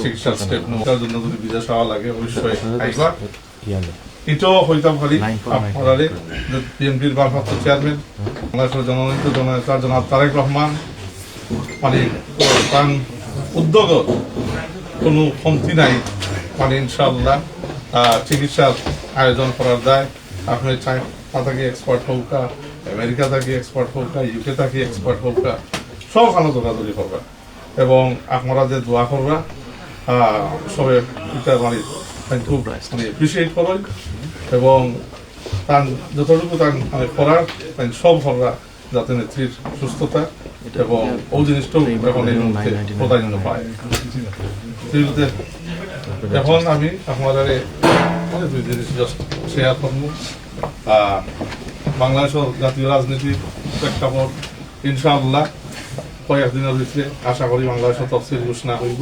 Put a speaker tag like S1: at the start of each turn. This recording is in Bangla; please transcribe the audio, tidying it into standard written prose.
S1: চিকিৎসার স্টেপ নেওয়ার জন্য যদি বিদেশ হওয়া লাগে অবশ্যই আইবা এটাও হইতাম খালি আপনারা বিএনপির ভারপ্রাপ্ত চেয়ারম্যান বাংলাদেশের জননীত জননেতা জনাব তারেক রহমান মানে তার উদ্যোগ কোনো কমতি নাই মানে ইনশাআল্লাহ চিকিৎসার আয়োজন করার দায় আপনি চায়না থেকে এক্সপার্ট হোক আমেরিকা থেকে এক্সপার্ট হোক ইউকে থেকে এক্সপার্ট হোক সব খানো দৌড়াদৌড়ি করবা এবং আপনারা যে দোয়া করবা সবে এটা মানে খুব মানে এপ্রিসিয়েট করেন এবং তার যতটুকু তার মানে করার সব করবা যাতে নেত্রীর সুস্থতা এবং ওই জিনিসটাও এখন এই মুহূর্তে প্রাধান্য পায়। এখন আমি আপনাদের দুই জিনিস জাস্ট শেয়ার করব। বাংলাদেশের জাতীয় রাজনীতির প্রেক্ষাপট ইনশাআল্লাহ কয়েকদিনের ভিতরে আশা করি বাংলাদেশের তফসিল ঘোষণা হইব।